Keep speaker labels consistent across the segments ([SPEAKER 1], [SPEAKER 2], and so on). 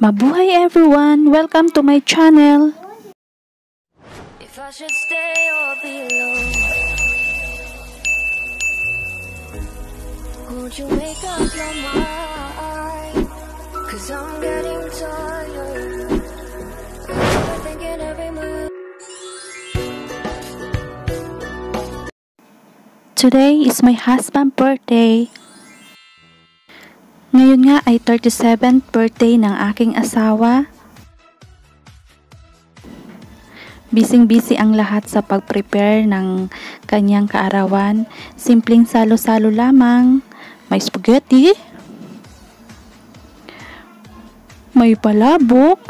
[SPEAKER 1] Mabuhay everyone! Welcome to my channel!
[SPEAKER 2] If I should stay or be alone, won't you make up your mind? 'Cause I'm getting tired, overthinking every move.
[SPEAKER 1] Today is my husband's birthday. Ngayon nga ay 37th birthday ng aking asawa. Busy-busy ang lahat sa pag-prepare ng kanyang kaarawan. Simpleng salo-salo lamang. May spaghetti. May palabok.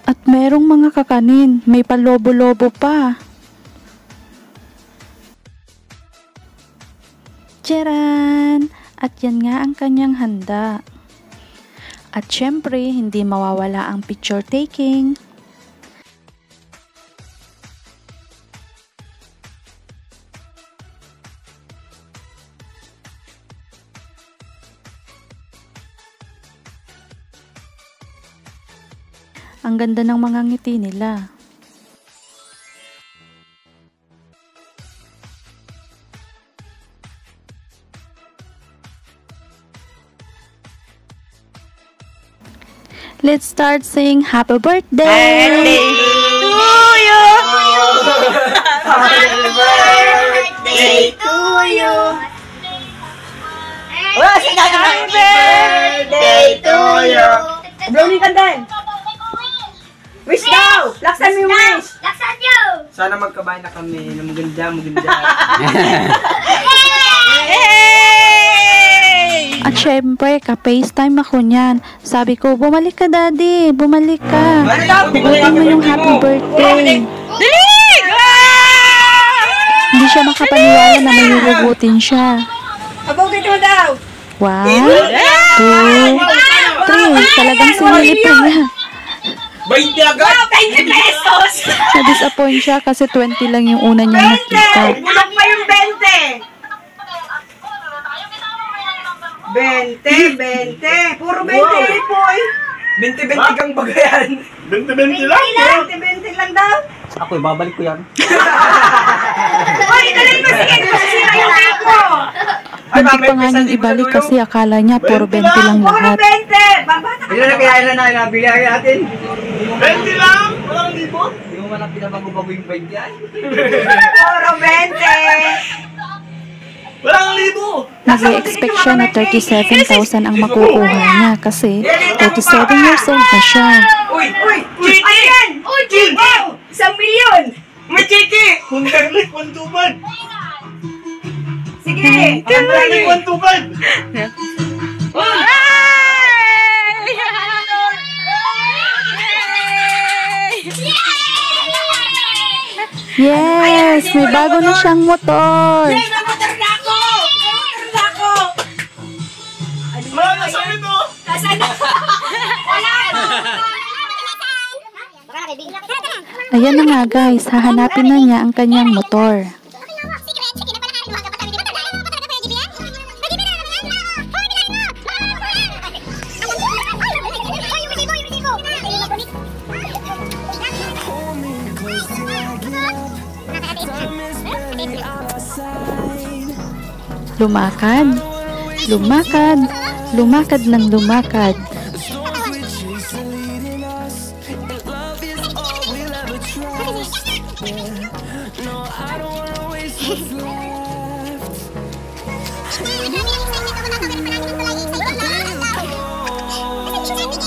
[SPEAKER 1] At merong mga kakanin. May palobo-lobo pa. Tcharan! At yan nga ang kanyang handa. At syempre, hindi mawawala ang picture taking. Ang ganda ng mga ngiti nila. Let's start saying happy birthday!
[SPEAKER 3] Happy to you! Happy birthday to you! Happy birthday to you! Brownie ka din! Wish daw! Laksan mo yung wish!
[SPEAKER 4] Laksan nyo!
[SPEAKER 3] Sana magkabayan na kami na maganda.
[SPEAKER 1] At syempre, ka-FaceTime ako niyan. Sabi ko, bumalik ka daddy, bumalik ka. Bukutin mo yung happy birthday.
[SPEAKER 3] Dilig!
[SPEAKER 1] Hindi siya makapaniwala na may huhugutin siya.
[SPEAKER 3] Abutin mo daw!
[SPEAKER 1] 1, 2, 3. Talagang sinilip niya.
[SPEAKER 3] 20 agad! 20 pesos!
[SPEAKER 1] Na-disappoint siya kasi 20 lang yung una niya nakita.
[SPEAKER 3] Bulok pa yung 20! 20. Puro 20 po eh. 20 kang bagayan.
[SPEAKER 5] 20 lang?
[SPEAKER 3] 20 lang daw.
[SPEAKER 5] Ako, babalik ko yan.
[SPEAKER 3] Hoy, dali mo sige. Kasi na yung cake mo.
[SPEAKER 1] Hindi pa nga niyang ibalik kasi akala niya puro 20 lang
[SPEAKER 3] Puro
[SPEAKER 1] lahat.
[SPEAKER 3] 20. Babata ka.
[SPEAKER 5] Ilan na kaya na nabili natin? 20 lang? Walang libo? Hindi mo man ang pinabago-bago yung 20 ay.
[SPEAKER 3] Puro 20.
[SPEAKER 5] Walang libo!
[SPEAKER 1] Nag-i-expect siya na 37,000 ang makukuha niya kasi 37 years old na siya.
[SPEAKER 3] Uy! Ayan! Uy, Chiki! 1 milyon! May Chiki!
[SPEAKER 5] Hunterlik, Wantuban!
[SPEAKER 3] Sige!
[SPEAKER 5] Hunterlik, Wantuban!
[SPEAKER 1] Yes! May bago na siyang motor!
[SPEAKER 3] Motor na ako!
[SPEAKER 5] Wala sa ito!
[SPEAKER 3] Nasaan na? Wala!
[SPEAKER 1] Ayan na nga guys, hahanapin na niya ang kanyang motor. Lumakad, lumakad ng lumakad.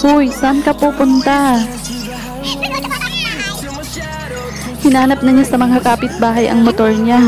[SPEAKER 1] Uy, saan ka pupunta? Hinanap na niya sa mga kapitbahay ang motor niya.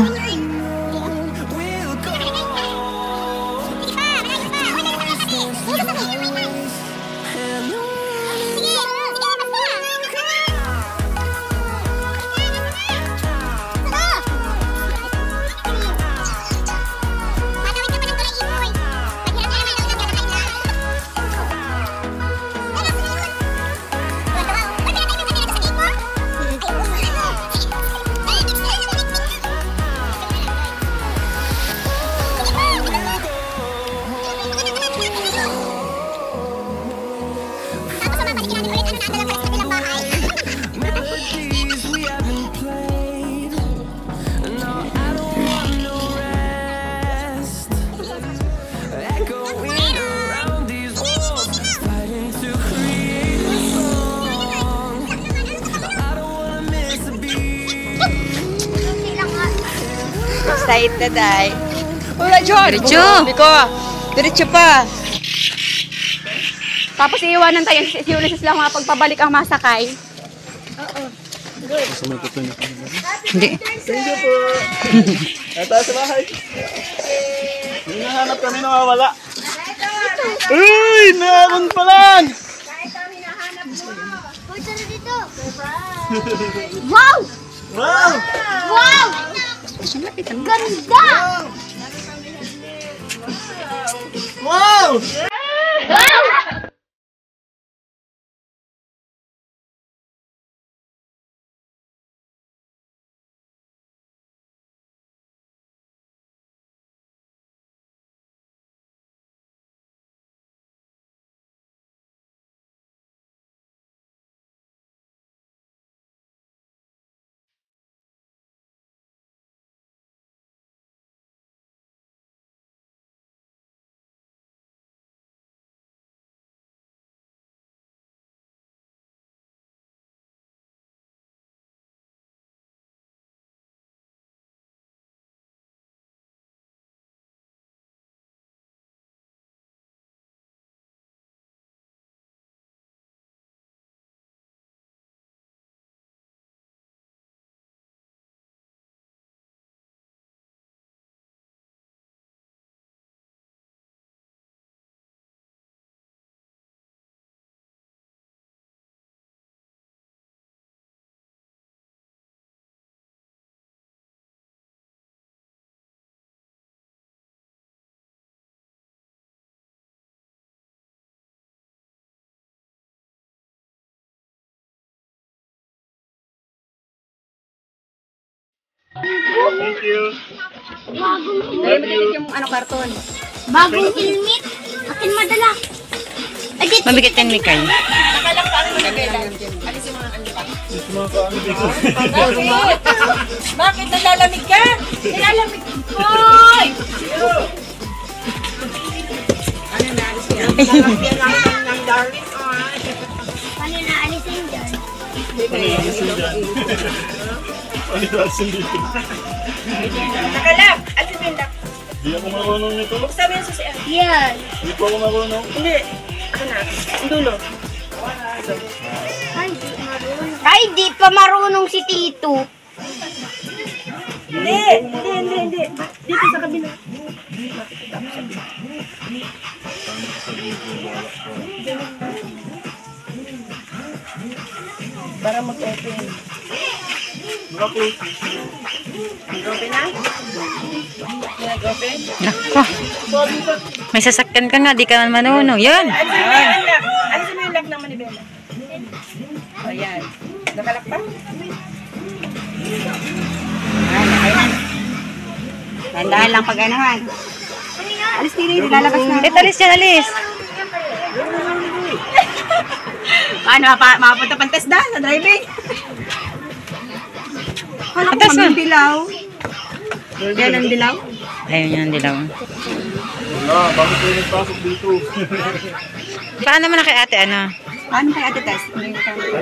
[SPEAKER 3] excited ay. Wala dyan.
[SPEAKER 4] Diretso.
[SPEAKER 3] Diretso pa. Tapos iiwanan tayo. Siulis sila mga pagpabalik ang masakay.
[SPEAKER 4] Hindi.
[SPEAKER 5] Thank you po. Ito sa bahay. Hinahanap kami nawawala. Uy! Naroon pa lang!
[SPEAKER 2] Wow!
[SPEAKER 5] Wow!
[SPEAKER 2] Wow! Ganda!
[SPEAKER 5] Wow!
[SPEAKER 2] Wow!
[SPEAKER 5] Thank you.
[SPEAKER 3] Hindi mo dikit yung ano karton.
[SPEAKER 2] Bagong helmet. Akin madala. Agit.
[SPEAKER 4] Mabigat yan, Mikay.
[SPEAKER 3] Nakalang pa ano na bela. Alisin mo ang ano pa. Bakit nalalamig ka? Nilalamig ko. Ano na alis niya? Nalagyan lang ng darling.
[SPEAKER 2] Paano na alisin dyan?
[SPEAKER 3] Nakalap. Alisin mo yung lock.
[SPEAKER 5] Hindi ako marunong nito.
[SPEAKER 3] Buksan mo yung susian.
[SPEAKER 2] Yan.
[SPEAKER 5] Hindi po ako marunong.
[SPEAKER 3] Hindi. Ako na. Ang dulo.
[SPEAKER 2] Ay, di pa marunong si Tito.
[SPEAKER 3] Hindi. Dito sa kabila. Para mag-open.
[SPEAKER 5] Naka-close.
[SPEAKER 3] Mag-open na? Mag-open?
[SPEAKER 4] Nako. May sasakyan ka nga, di ka man manunong. Yan.
[SPEAKER 3] Alisin mo yung lock ng manibela. O yan. Nakalak pa?
[SPEAKER 6] Tandaan lang pag anuhan. Alis din, nilalabas na.
[SPEAKER 4] Alis yan, alis.
[SPEAKER 6] Paano, makapunta pang test na sa driving? Kala ko
[SPEAKER 4] Atas na.
[SPEAKER 6] kami dilaw. Yan ang dilaw.
[SPEAKER 4] Ayun yan, dilaw.
[SPEAKER 5] Wala, bakit kayo nagpasok dito?
[SPEAKER 4] Paano naman na kay ate, ano?
[SPEAKER 6] Paano kay ate test?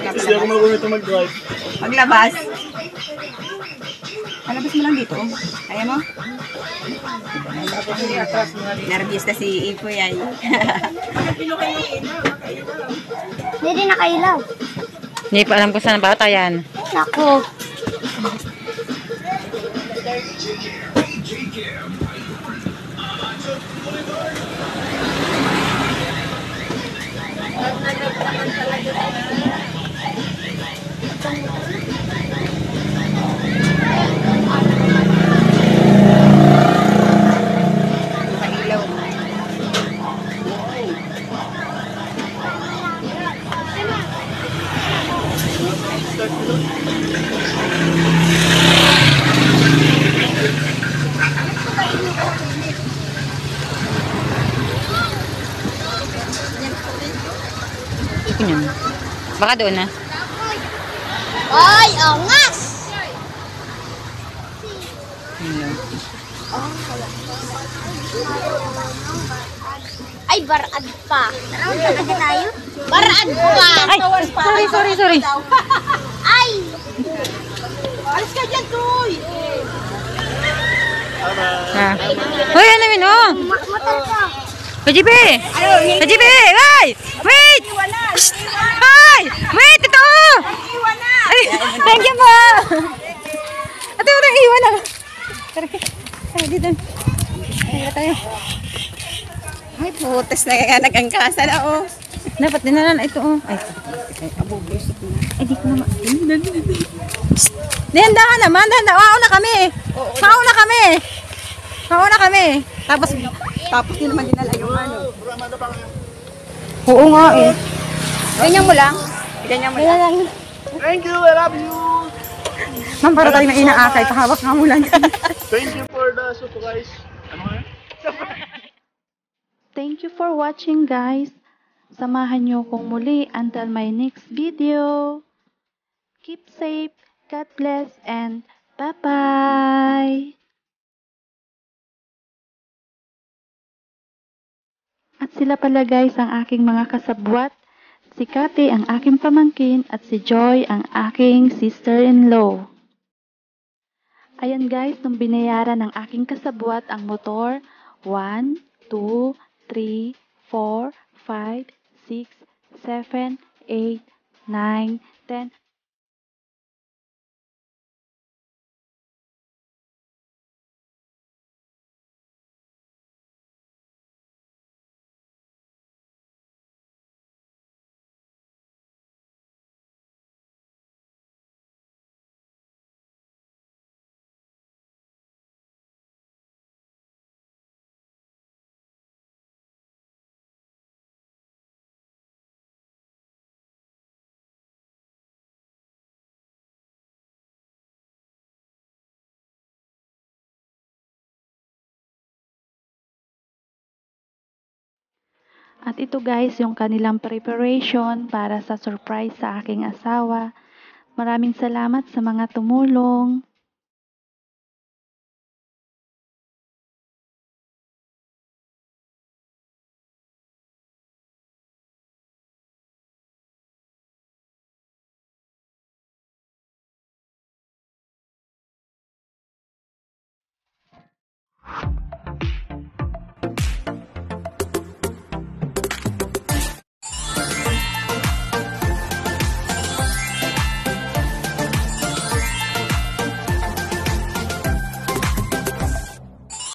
[SPEAKER 5] Kasi ako marunong ito mag-drive.
[SPEAKER 6] Paglabas. Palabas mo lang dito. Kaya mo? Nervous na si Ipo yan.
[SPEAKER 2] Hindi din nakailaw.
[SPEAKER 4] Hindi pa alam kung saan bata yan.
[SPEAKER 2] Nako.
[SPEAKER 4] Yun. Baka doon na.
[SPEAKER 2] Ay, angas! Ay, barad pa. Ano talaga tayo? Barad pa!
[SPEAKER 4] Ay, sorry.
[SPEAKER 2] Ay!
[SPEAKER 3] Alis ka dyan, Troy!
[SPEAKER 4] Ah. Hoy, ano yun, oh? KGB! KGB! Ay! Wait! Ay! Wait! Ito! Ay, thank you po! Ito, iwan na. Ay, dito. Ay, tayo.
[SPEAKER 6] Ay, putes na kaya nagangkasa na, oh.
[SPEAKER 4] Dapat din na ito, oh. Ay, ay, di ko naman. Dahan naman. Mauna kami. Mauna kami.
[SPEAKER 6] Tapos yun naman dinala yung ano.
[SPEAKER 4] Oo nga eh.
[SPEAKER 6] Ganyan mo lang. Ganyan mo lang.
[SPEAKER 5] Thank you, I love you.
[SPEAKER 4] Ma'am, para tayo na inaakay. Kahawak nga mo lang.
[SPEAKER 5] Thank you for the soup, guys. Ano nga?
[SPEAKER 1] Thank you for watching, guys. Samahan niyo kong muli until my next video. Keep safe, God bless, and bye-bye! At sila pala guys ang aking mga kasabwat, si Kati ang aking pamangkin at si Joy ang aking sister-in-law. Ayan guys, nung binayaran ng aking kasabwat ang motor, 1, 2, 3, 4, 5, 6, 7, 8, 9, 10. At ito guys, yung kanilang preparation para sa surprise sa aking asawa. Maraming salamat sa mga tumulong.